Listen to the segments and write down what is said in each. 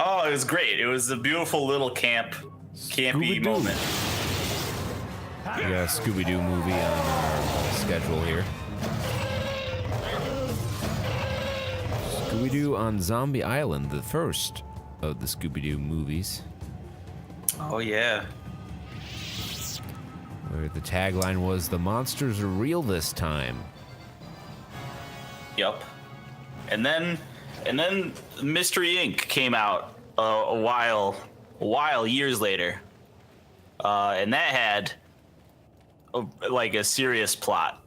Oh, it was great. It was a beautiful little campy moment. We got a Scooby-Doo movie on our schedule here. Scooby-Doo on Zombie Island, the first of the Scooby-Doo movies. Oh, yeah. Where the tagline was, "The monsters are real this time." Yep. And then Mystery Inc. came out a while years later. And that had a serious plot.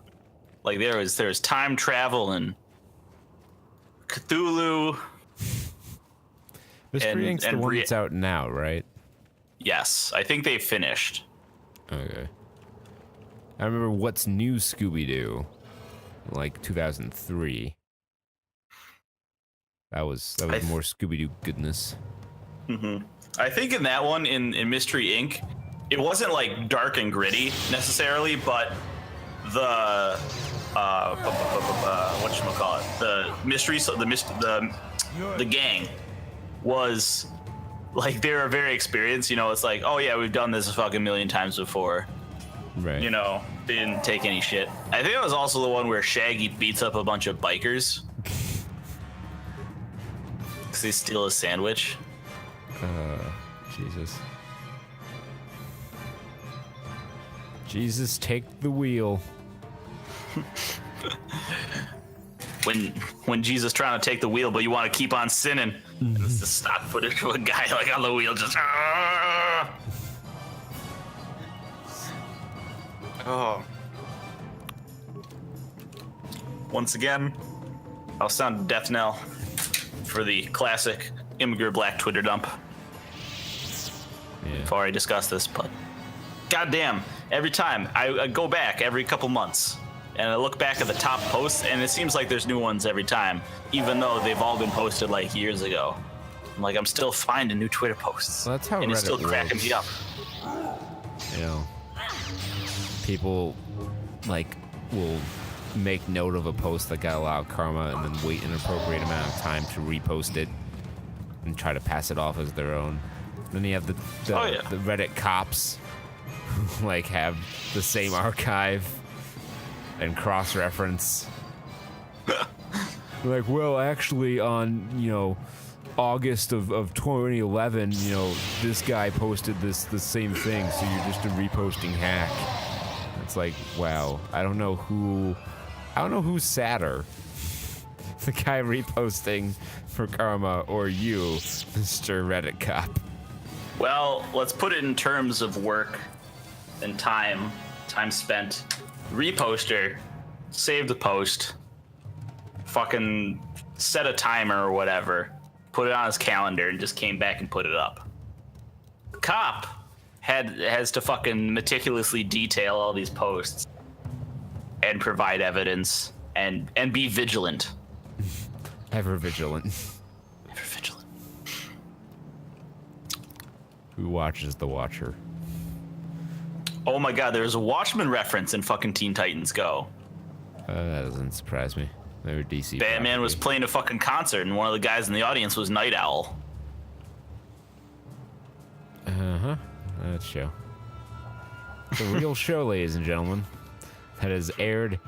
Like there was time travel and Cthulhu. Mystery Inc.'s the one that's out now, right? Yes, I think they finished. Okay. I remember What's New Scooby-Doo, like 2003. That was more Scooby-Doo goodness. Mm-hmm. I think in that one, in Mystery Inc., it wasn't like dark and gritty necessarily, but the whatchamacallit, the mystery, the gang was like, they were very experienced. You know, it's like, oh yeah, we've done this a fucking million times before. Right. You know, they didn't take any shit. I think it was also the one where Shaggy beats up a bunch of bikers because they steal a sandwich. Jesus. Jesus, take the wheel. When Jesus trying to take the wheel, but you want to keep on sinning. And it's the stock footage of a guy like on the wheel just. Oh. Once again, I'll sound death knell for the classic immigrant black Twitter dump. Yeah. Before I discuss this, but goddamn, every time I go back every couple months and I look back at the top posts, and it seems like there's new ones every time, even though they've all been posted like years ago. I'm still finding new Twitter posts. Well, that's how and Reddit it's still cracking works. me up. You know, people will make note of a post that got a lot of karma and then wait an appropriate amount of time to repost it and try to pass it off as their own. Then you have the Reddit cops who have the same archive and cross-reference. Well, actually on, August of 2011, this guy posted the same thing, so you're just a reposting hack. It's like, wow, I don't know who's sadder. The guy reposting for karma or you, Mr. Reddit cop. Well, let's put it in terms of work and time spent. Reposter saved the post, fucking set a timer or whatever, put it on his calendar, and just came back and put it up. The cop has to fucking meticulously detail all these posts and provide evidence and be vigilant. Ever vigilant. Ever vigilant. Who watches the Watcher? Oh my god, there's a Watchmen reference in fucking Teen Titans Go. That doesn't surprise me. They were DC. Batman was playing a fucking concert, and one of the guys in the audience was Night Owl. Uh-huh. That show. It's a real show, ladies and gentlemen, that is aired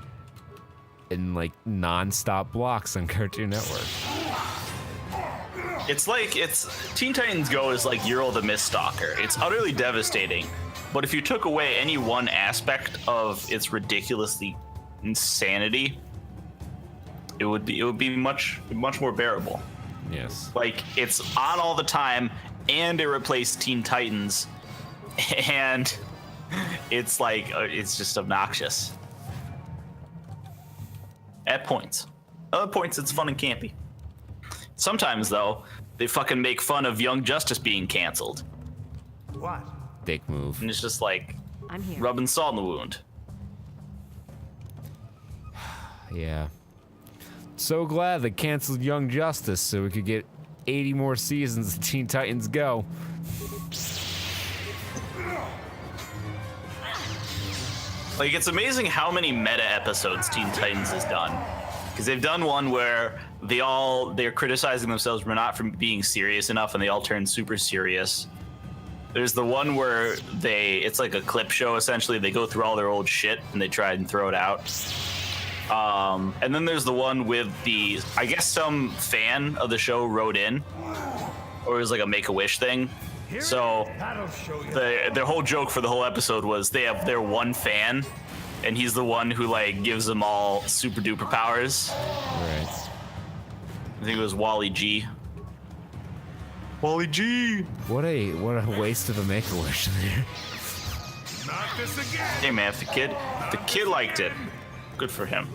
in non-stop blocks on Cartoon Network. It's Teen Titans Go is like Euro the Miststalker. It's utterly devastating, but if you took away any one aspect of its ridiculously insanity, it would be much more bearable. Yes. It's on all the time, and it replaced Teen Titans, and it's it's just obnoxious at points. Other points, it's fun and campy. Sometimes, though, they fucking make fun of Young Justice being canceled. What? Dick move. And it's just I'm here. rubbing salt in the wound. Yeah. So glad they canceled Young Justice so we could get 80 more seasons of Teen Titans Go. Like, it's amazing how many meta episodes Teen Titans has done. Because they've done one where they're criticizing themselves for not from being serious enough, and they all turn super serious. There's the one where it's like a clip show, essentially. They go through all their old shit and they try and throw it out. And then there's the one with I guess some fan of the show wrote in, or it was like a Make-A-Wish thing. So their whole joke for the whole episode was they have their one fan, and he's the one who like gives them all super duper powers. Right. I think it was Wally G. Wally G. What a waste of a Make-A-Wish there. Not this again. Hey man, if the kid liked it, good for him.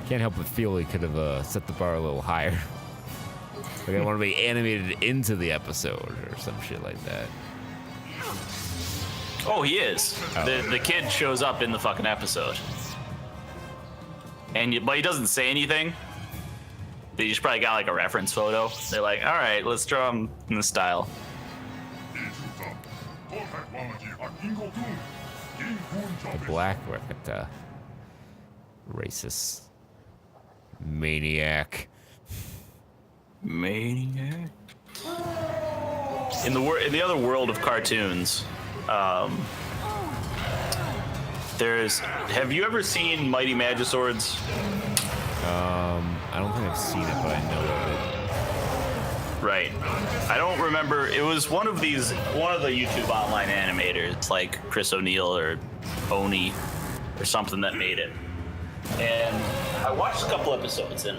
Can't help but feel he could have set the bar a little higher. Like I want to be animated into the episode or some shit like that. Oh, he is. Oh. The kid shows up in the fucking episode, but he doesn't say anything. They just probably got like a reference photo. They're like, all right, let's draw him in this style. The black record, racist maniac. Maniac. In the other world of cartoons, have you ever seen Mighty Magiswords? I don't think I've seen it, but I know of Right. I don't remember. It was one of the YouTube online animators, like Chris O'Neill or Oni or something, that made it. And I watched a couple episodes, and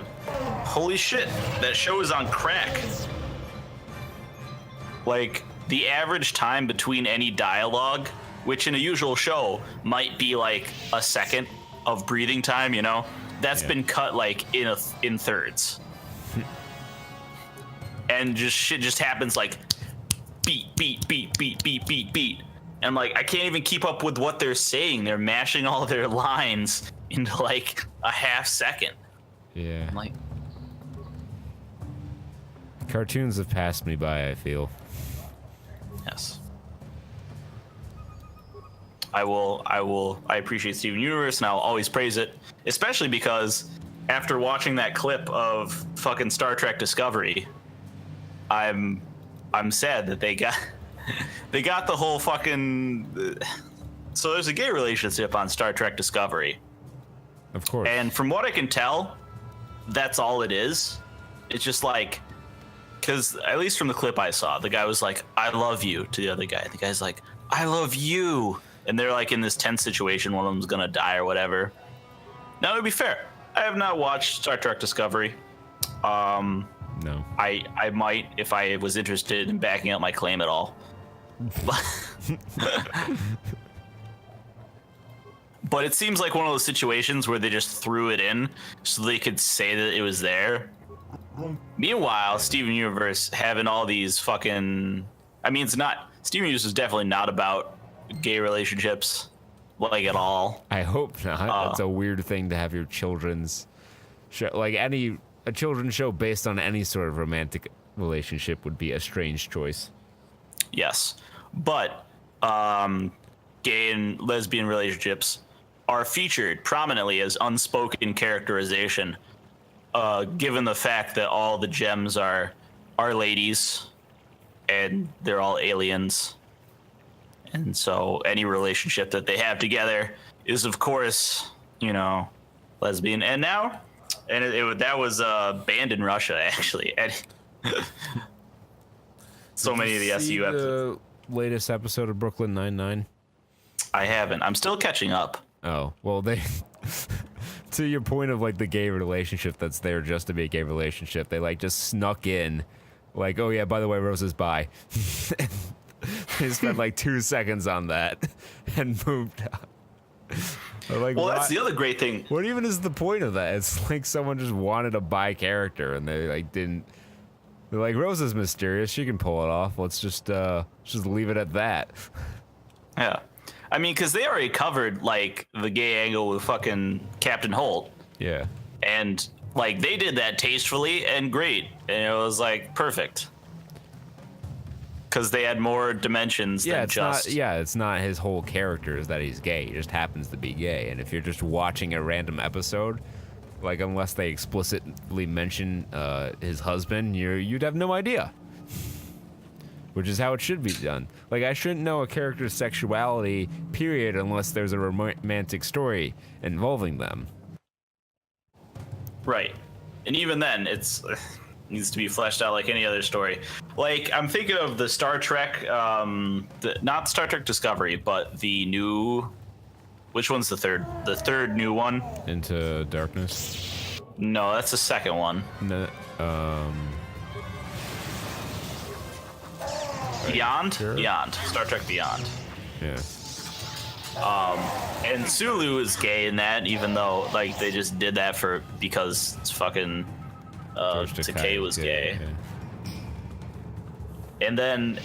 holy shit, that show is on crack. Like, the average time between any dialogue, which in a usual show might be like a second of breathing time, you know, that's been cut like in thirds. And shit just happens like beat, beat, beat, beat, beat, beat, beat. And like, I can't even keep up with what they're saying. They're mashing all their lines into like a half second. Yeah. I'm like, cartoons have passed me by, I feel. yes. I appreciate Steven Universe, and I'll always praise it, especially because after watching that clip of fucking Star Trek Discovery, I'm sad that they got the whole fucking. So there's a gay relationship on Star Trek Discovery. Of course. And from what I can tell, that's all it is. It's just like, because at least from the clip I saw, the guy was like, "I love you" to the other guy. The guy's like, "I love you," and they're like in this tense situation. One of them's gonna die or whatever. Now, to be fair, I have not watched Star Trek Discovery. No. I might if I was interested in backing up my claim at all. But it seems like one of those situations where they just threw it in so they could say that it was there. Meanwhile, Steven Universe having all these fucking... I mean, it's not... Steven Universe is definitely not about gay relationships, like, at all. I hope not. That's a weird thing to have your children's show. Like, a children's show based on any sort of romantic relationship would be a strange choice. Yes. But gay and lesbian relationships are featured prominently as unspoken characterization, given the fact that all the gems are ladies and they're all aliens. And so any relationship that they have together is, of course, you know, lesbian. And now, that was banned in Russia, actually. So many of the SU episodes. The latest episode of Brooklyn Nine-Nine? I haven't. I'm still catching up. Oh, well, they... to your point of, like, the gay relationship that's there just to be a gay relationship, they, like, just snuck in, like, oh, yeah, by the way, Rose is bi. They spent, like, 2 seconds on that and moved on. Like, well, that's the other great thing. What even is the point of that? It's like someone just wanted a bi character and they, like, didn't... They're like, Rose is mysterious. She can pull it off. Let's just leave it at that. Yeah. I mean, because they already covered, like, the gay angle with fucking Captain Holt. Yeah. And like they did that tastefully and great, and it was like perfect. Because they had more dimensions than just... It's not his whole character is that he's gay. He just happens to be gay. And if you're just watching a random episode, like unless they explicitly mention his husband, you'd have no idea. Which is how it should be done. Like, I shouldn't know a character's sexuality, period, unless there's a romantic story involving them. Right. And even then, it's... needs to be fleshed out like any other story. Like, I'm thinking of the Star Trek, not Star Trek Discovery, but the new... Which one's the third? The third new one? Into Darkness? No, that's the second one. No, Beyond? Sure. Beyond. Star Trek Beyond. Yeah. And Sulu is gay in that, even though, like, they just did that because it's fucking... Takei was gay. Yeah. And then,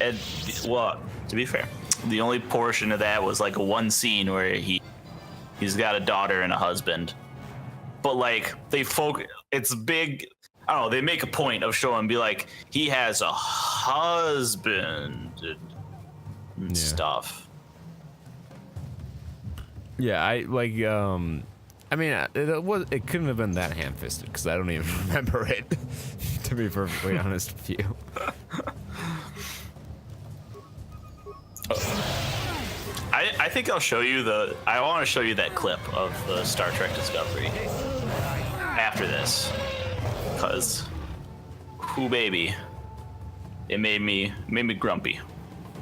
well, to be fair, the only portion of that was like a one scene where he's got a daughter and a husband. But like it's big. I don't know. They make a point of showing, be like, he has a husband and stuff. Yeah, I like. I mean, it couldn't have been that ham-fisted because I don't even remember it. To be perfectly honest with you. I think I'll show you I want to show you that clip of the Star Trek Discovery after this, because, whoo baby, it made me grumpy.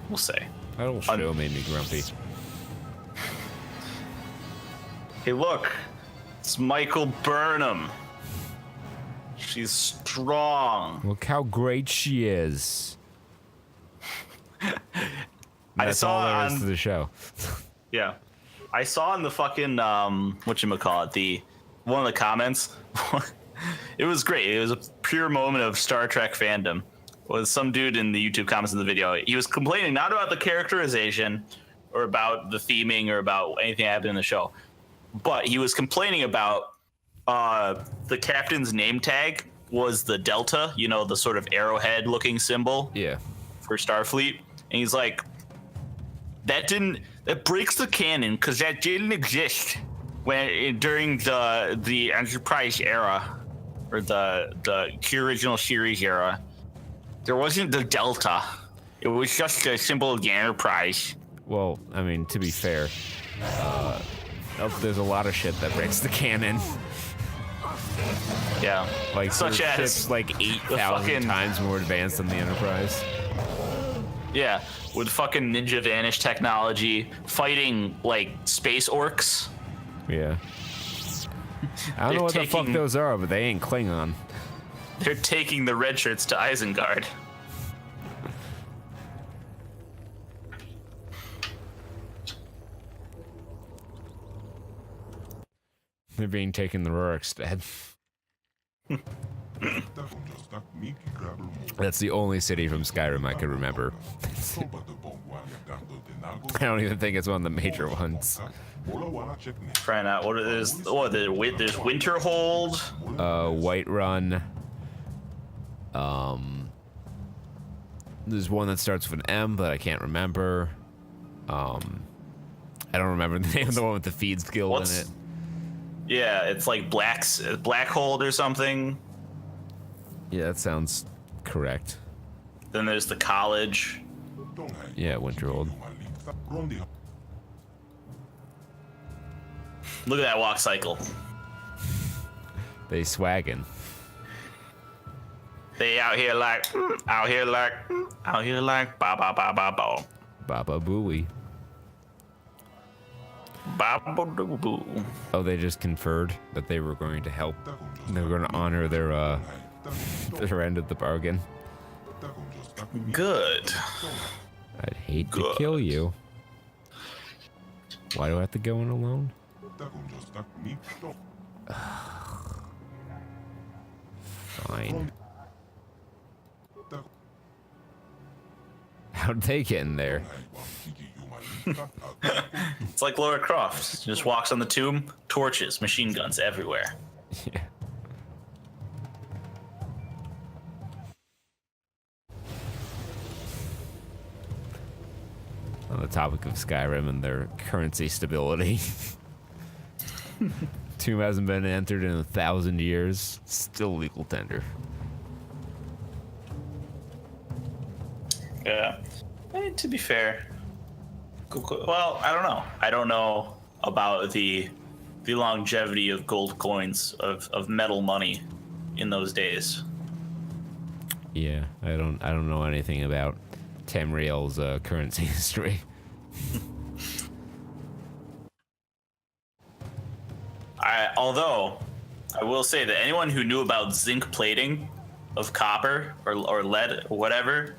We'll say. That whole show made me grumpy. Hey, look, it's Michael Burnham. She's strong. Look how great she is. I That's saw all there on is to the show. Yeah, I saw in the fucking whatchamacallit, one of the comments. It was great. It was a pure moment of Star Trek fandom. Was some dude in the YouTube comments in the video. He was complaining not about the characterization or about the theming or about anything that happened in the show, but he was complaining about the captain's name tag was the Delta, the sort of arrowhead looking symbol. Yeah. For Starfleet. And he's like, that breaks the canon because that didn't exist during the Enterprise era or the original series era. There wasn't the Delta. It was just a symbol of the Enterprise. Well, I mean, to be fair, there's a lot of shit that breaks the canon. Yeah, like such as ships like 8,000 times more advanced than the Enterprise. Yeah, with fucking ninja vanish technology, fighting like space orcs. Yeah. I don't know what the fuck those are, but they ain't Klingon. They're taking the red shirts to Isengard. They're being taken the Rorikstead. That's the only city from Skyrim I can remember. I don't even think it's one of the major ones. Trying out what it is. Oh, there's Winterhold. Whiterun. There's one that starts with an M, but I can't remember. I don't remember the name of the one with the feeds guild in it. Yeah, it's like Blackhold or something. Yeah, that sounds correct. Then there's the college. Yeah, Winterhold. Look at that walk cycle. They swaggin'. They out here like ba ba ba ba ba. Baba Booey. Baba doo boo. Oh, they just conferred that they were going to help. They were going to honor their end of the bargain. Good. I'd hate to kill you. Why do I have to go in alone? Fine. How'd they get in there? It's like Lara Croft. She just walks on the tomb, torches, machine guns everywhere. Yeah. topic of Skyrim and their currency stability. Tomb hasn't been entered in 1,000 years. Still legal tender. Yeah. To be fair, well, I don't know. I don't know about the longevity of gold coins of metal money in those days. Yeah, I don't know anything about Tamriel's currency history. Although I will say that anyone who knew about zinc plating of copper or lead or whatever,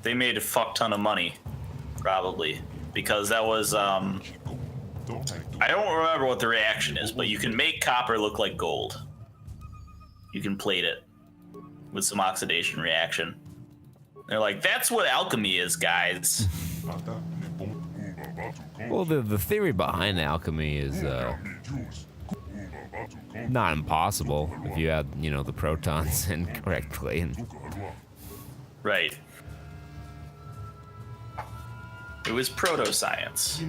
they made a fuck ton of money, probably, because that was I don't remember what the reaction is, but you can make copper look like gold. You can plate it with some oxidation reaction. They're like, that's what alchemy is, guys. Well, the theory behind alchemy is not impossible if you add, the protons in correctly. And Right. It was proto-science.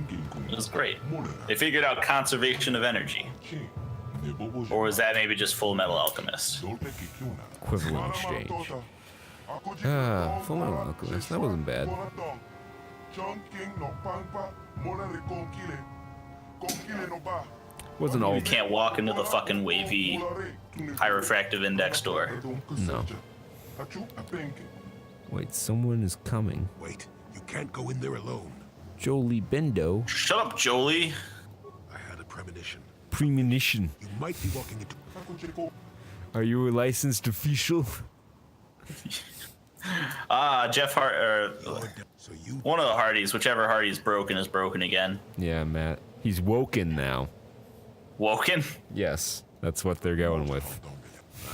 It was great. They figured out conservation of energy. Or was that maybe just Full Metal Alchemist? equivalent exchange. Full Metal Alchemist, that wasn't bad. Wasn't all. You can't walk into the fucking wavy, high refractive index door. No. Wait, someone is coming. Wait, you can't go in there alone. Jolie Bendo. Shut up, Jolie. I had a premonition. Premonition. You might be walking into. Are you a licensed official? Jeff Hart, So you one of the Hardys, whichever Hardy's broken is broken again. Yeah, Matt. He's woken now. Woken? Yes, that's what they're going with.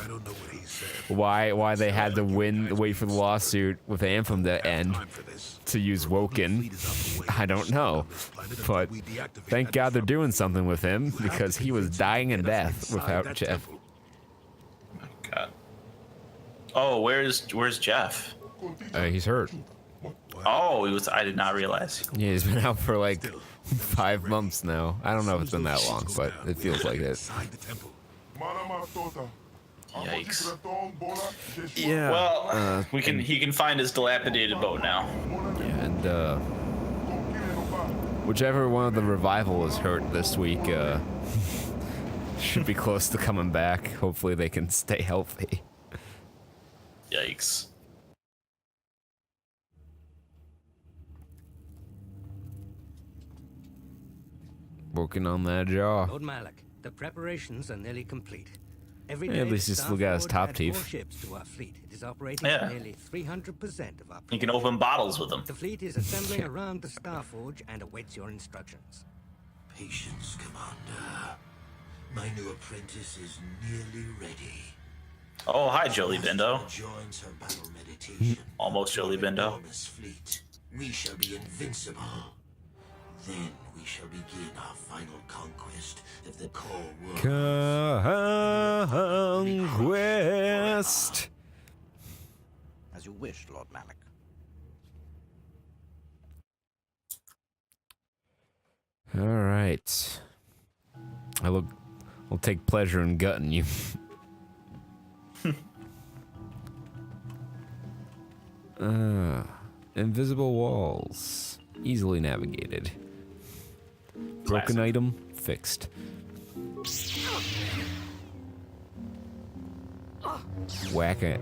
I don't know what he said. Why they had to wait for the lawsuit with Anthem to end Time for this. to use Woken, I don't know. But thank God they're doing something with him because he was dying in death without Jeff. God. Oh, where's Jeff? He's hurt. Oh, he was. I did not realize. Yeah, he's been out for like 5 months now. I don't know if it's been that long, but it feels like it. Yikes. Yeah. Well, he can find his dilapidated boat now. And whichever one of the revival is hurt this week should be close to coming back. Hopefully they can stay healthy. Yikes. Working on that jaw. Lord Malak, the preparations are nearly complete. Every Yeah, day at least the he's still got his Starforge top adds teeth. more ships to our fleet. It is operating Yeah. at nearly 300% of our You can open bottles with them. The fleet is assembling around the Starforge and awaits your instructions. Patience, Commander. My new apprentice is nearly ready. Oh, hi, Jolie Bindo. Joins her battle meditation. Almost Jolie Bindo. Enormous fleet. We shall be invincible. Then we shall begin our final conquest of the core world. Conquest. As you wish, Lord Malak. All right. I'll take pleasure in gutting you. Invisible walls. Easily navigated. Broken Classic. item fixed. Whack it.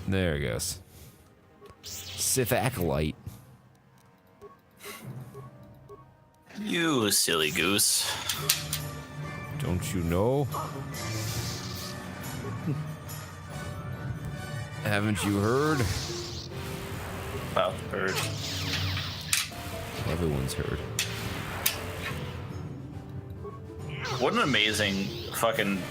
There it goes. Sith Acolyte. You silly goose. Don't you know? Haven't you heard? About the bird. Everyone's heard. What an amazing fucking.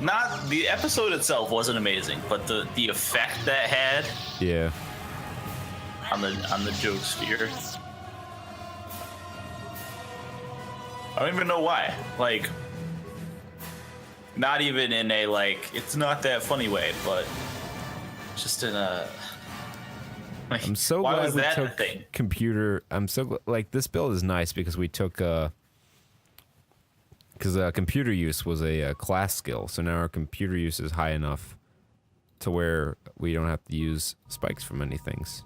Not the episode itself wasn't amazing, but the effect that had Yeah. on the joke sphere. I don't even know why. Like, Not even in a like, it's not that funny way, but just in a. Like, I'm so why glad was we that a took thing? computer. I'm so like this build is nice because we took because computer use was a class skill, so now our computer use is high enough to where we don't have to use spikes for many things.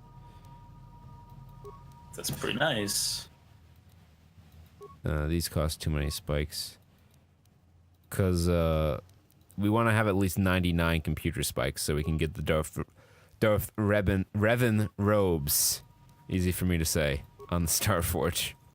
That's pretty nice. These cost too many spikes. Because we want to have at least 99 computer spikes so we can get the Darth Revan robes. Easy for me to say on the Starforge.